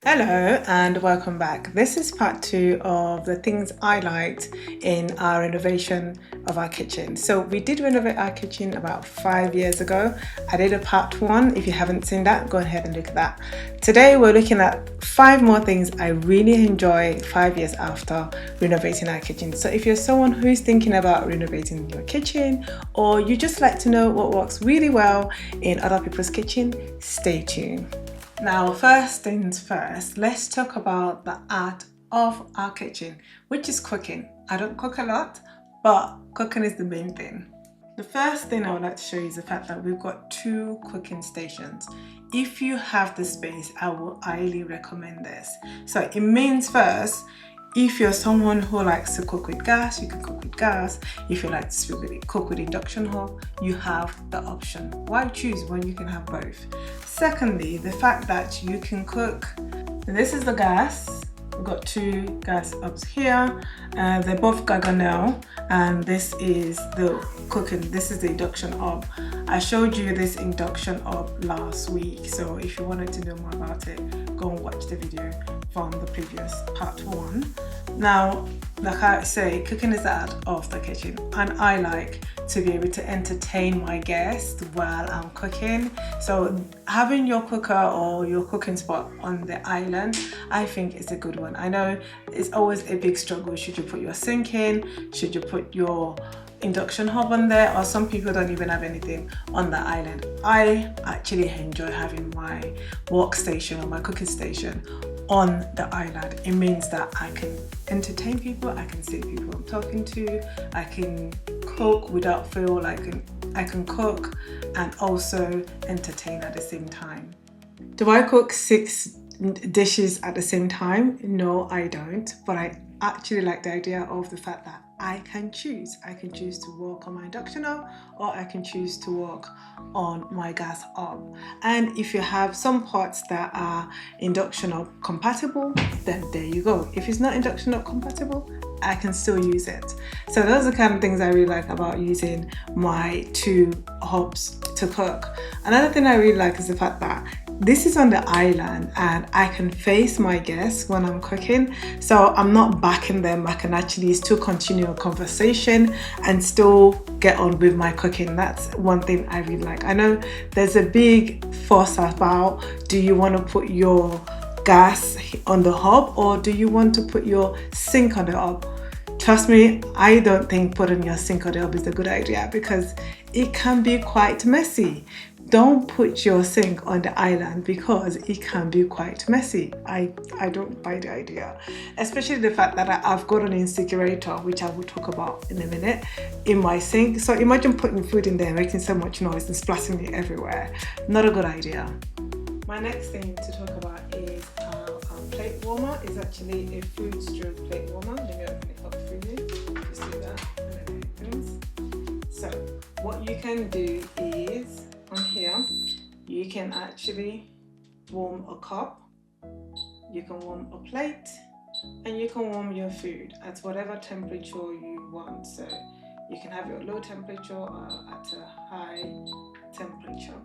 Hello and welcome back. This is part 2 of the things I liked in our renovation of our kitchen. So we did renovate our kitchen about 5 years ago. I did a part 1. If you haven't seen that, go ahead and look at that. Today we're looking at 5 more things I really enjoy 5 years after renovating our kitchen. So if you're someone who's thinking about renovating your kitchen, or you just like to know what works really well in other people's kitchen, stay tuned. Now, first things first, let's talk about the art of our kitchen, which is cooking. I don't cook a lot, but cooking is the main thing. The first thing I would like to show you is the fact that we've got 2 cooking stations. If you have the space, I will highly recommend this. So it means first, if you're someone who likes to cook with gas, you can cook with gas. If you like to cook with induction hob, you have the option. Why choose when you can have both? Secondly, the fact that you can cook. This is the gas. We've got 2 gas hobs here. They're both Garganel, and this is the cooking. This is the induction hob. I showed you this induction hob last week, so if you wanted to know more about it, go and watch the video from the previous part 1. Now, like I say, cooking is the art of the kitchen, and I like to be able to entertain my guests while I'm cooking. So having your cooker or your cooking spot on the island, I think is a good one. I know it's always a big struggle. Should you put your sink in? Should you put your induction hob on there? Or some people don't even have anything on the island. I actually enjoy having my workstation or my cooking station on the island. It means that I can entertain people, I can see people I'm talking to, I can cook without feel like I can cook and also entertain at the same time. Do I cook 6 dishes at the same time? No, I don't, but I actually like the idea of the fact that I can choose. I can choose to work on my induction hob, or I can choose to work on my gas hob. And if you have some pots that are induction hob compatible, then there you go. If it's not induction hob compatible, I can still use it. So those are the kind of things I really like about using my 2 hobs to cook. Another thing I really like is the fact that this is on the island and I can face my guests when I'm cooking, so I'm not backing them. I can actually still continue a conversation and still get on with my cooking. That's one thing I really like. I know there's a big fuss about, do you want to put your gas on the hob or do you want to put your sink on the hob? Trust me, I don't think putting your sink on the hob is a good idea because it can be quite messy. Don't put your sink on the island because it can be quite messy. I don't buy the idea, especially the fact that I've got an incinerator, which I will talk about in a minute, in my sink. So imagine putting food in there, making so much noise and splashing it everywhere. Not a good idea. My next thing to talk about is our plate warmer. It's actually a food stroke plate warmer. Let me open it up for you. Just do that and it opens. So what you can do is, on here, you can actually warm a cup, you can warm a plate, and you can warm your food at whatever temperature you want. So you can have your low temperature or at a high temperature.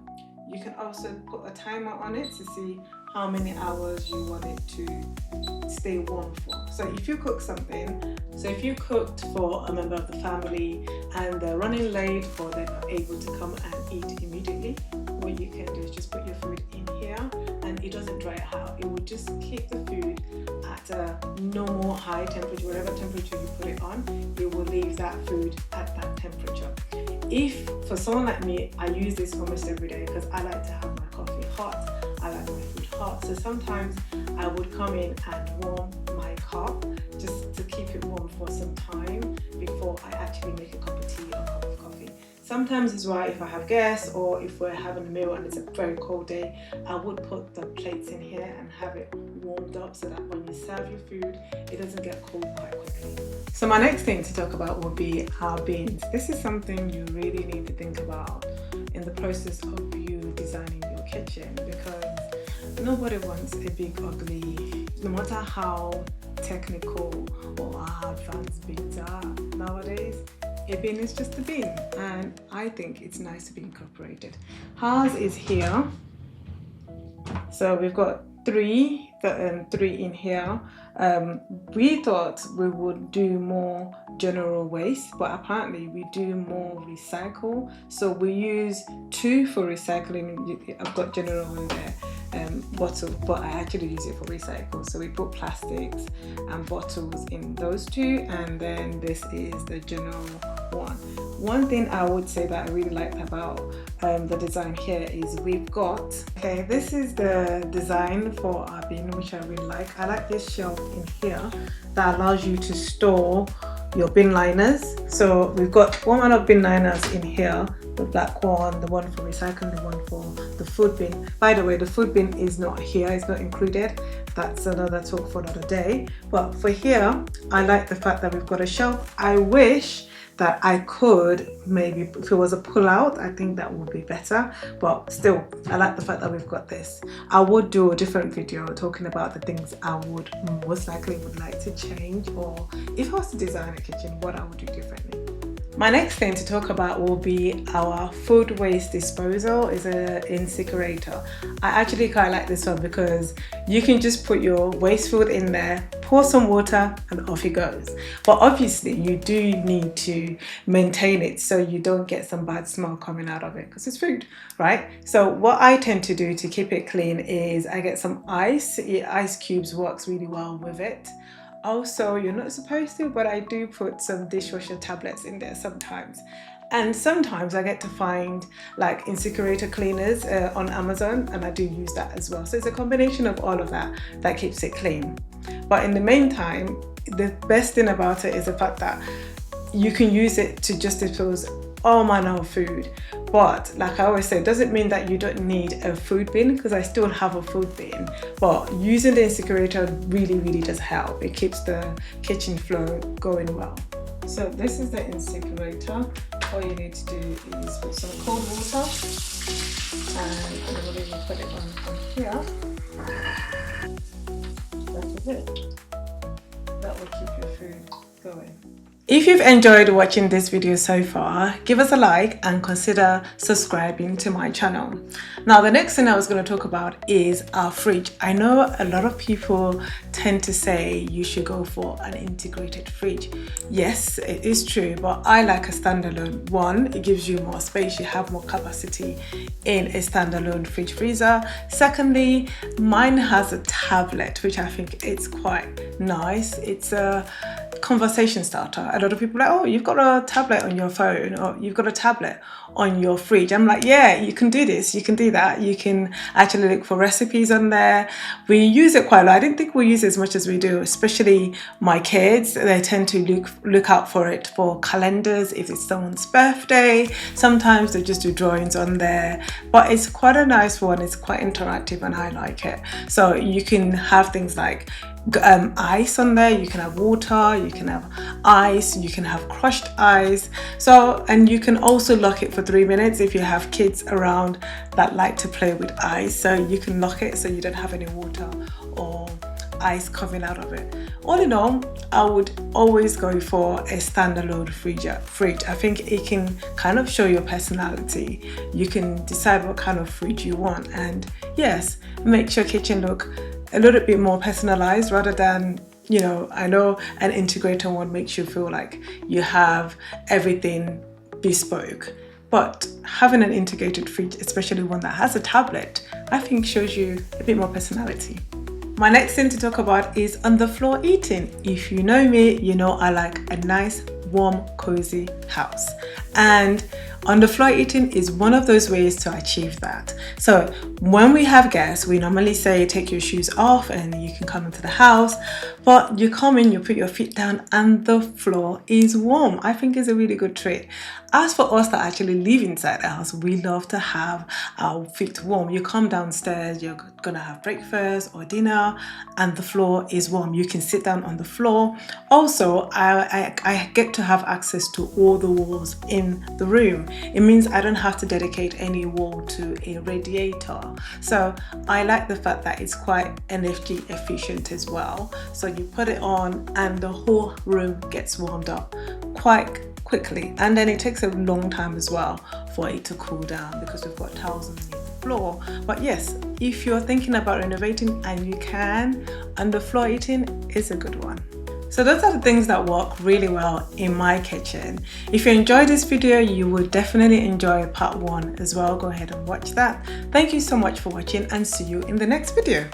You can also put a timer on it to see how many hours you want it to stay warm for. So if you cook something, so if you cooked for a member of the family and they're running late or they're not able to come and eat immediately, what you can do is just put your food in here and it doesn't dry out. It will just keep the food at a normal high temperature, whatever temperature you put it on, it will leave that food at that temperature. If for someone like me, I use this almost every day because I like to have my coffee hot, I like my food hot. So sometimes I would come in and warm my cup just to keep it warm for some time before I actually make a cup of tea or a cup of coffee. Sometimes as well, if I have guests or if we're having a meal and it's a very cold day, I would put the plates in here and have it warmed up so that when you serve your food, it doesn't get cold quite quickly. So my next thing to talk about would be our bins. This is something you really need to think about in the process of you designing your kitchen, because nobody wants a big ugly, no matter how technical or how advanced bins are nowadays, a bin is just a bin, and I think it's nice to be incorporated. Ours is here, so we've got three in here. We thought we would do more general waste, but apparently we do more recycle. So we use 2 for recycling. I've got general in there. Bottle, but I actually use it for recycle. So we put plastics and bottles in those 2, and then this is the general one. One thing I would say that I really liked about the design here is we've got, okay, this is the design for our bin, which I really like. I like this shelf in here that allows you to store your bin liners. So we've got one amount of bin liners in here, the black one, the one for recycling, the one for the food bin. By the way, the food bin is not here, it's not included. That's another talk for another day. But for here, I like the fact that we've got a shelf. I wish that I could, maybe if it was a pull out, I think that would be better, but still I like the fact that we've got this. I would do a different video talking about the things I would most likely would like to change, or if I was to design a kitchen, what I would do differently. My next thing to talk about will be our food waste disposal. Is an incinerator. I actually quite like this one because you can just put your waste food in there, pour some water, and off it goes. But obviously you do need to maintain it so you don't get some bad smell coming out of it because it's food, right? So what I tend to do to keep it clean is I get some ice. Ice cubes works really well with it. Also, you're not supposed to, but I do put some dishwasher tablets in there sometimes. And sometimes I get to find like incinerator cleaners on Amazon, and I do use that as well. So it's a combination of all of that that keeps it clean. But in the meantime, the best thing about it is the fact that you can use it to just dispose all manner of food. But like I always say, it doesn't mean that you don't need a food bin, because I still have a food bin. But using the incinerator really does help. It keeps the kitchen flow going well. So this is the incinerator. All you need to do is put some cold water, and I believe you put it on here. That is it. That will keep your food going. If you've enjoyed watching this video so far, give us a like and consider subscribing to my channel. Now, the next thing I was going to talk about is our fridge. I know a lot of people tend to say you should go for an integrated fridge. Yes, it is true, but I like a standalone one. It gives you more space, you have more capacity in a standalone fridge freezer. Secondly, mine has a tablet, which I think it's quite nice. It's a conversation starter. A lot of people are like, oh, you've got a tablet on your phone, or you've got a tablet on your fridge. I'm like, yeah, you can do this, you can do that. You can actually look for recipes on there. We use it quite a lot. I didn't think we use it as much as we do, especially my kids. They tend to look out for it for calendars, if it's someone's birthday. Sometimes they just do drawings on there, but it's quite a nice one. It's quite interactive and I like it. So you can have things like ice on there, you can have water, you can have ice, you can have crushed ice. So, and you can also lock it for 3 minutes if you have kids around that like to play with ice. So you can lock it so you don't have any water or ice coming out of it. All in all, I would always go for a standalone fridge. I think it can kind of show your personality. You can decide what kind of fridge you want, and yes, makes your kitchen look a little bit more personalized rather than, you know, I know an integrator one makes you feel like you have everything bespoke, but having an integrated fridge, especially one that has a tablet, I think shows you a bit more personality. My next thing to talk about is on the floor eating. If you know me, you know I like a nice, warm, cozy house. And on the floor eating is one of those ways to achieve that. So when we have guests, we normally say take your shoes off and you can come into the house, but you come in, you put your feet down and the floor is warm. I think it's a really good treat. As for us that actually live inside the house, we love to have our feet warm. You come downstairs, you're gonna have breakfast or dinner and the floor is warm. You can sit down on the floor. Also, I get to have access to all the walls in the room. It means I don't have to dedicate any wall to a radiator. So I like the fact that it's quite energy efficient as well. So you put it on and the whole room gets warmed up quite quickly. And then it takes a long time as well for it to cool down because we've got towels underneath. floor. But yes, if you're thinking about renovating and you can, underfloor heating is a good one. So those are the things that work really well in my kitchen. If you enjoyed this video, you will definitely enjoy part 1 as well. Go ahead and watch that. Thank you so much for watching, and see you in the next video.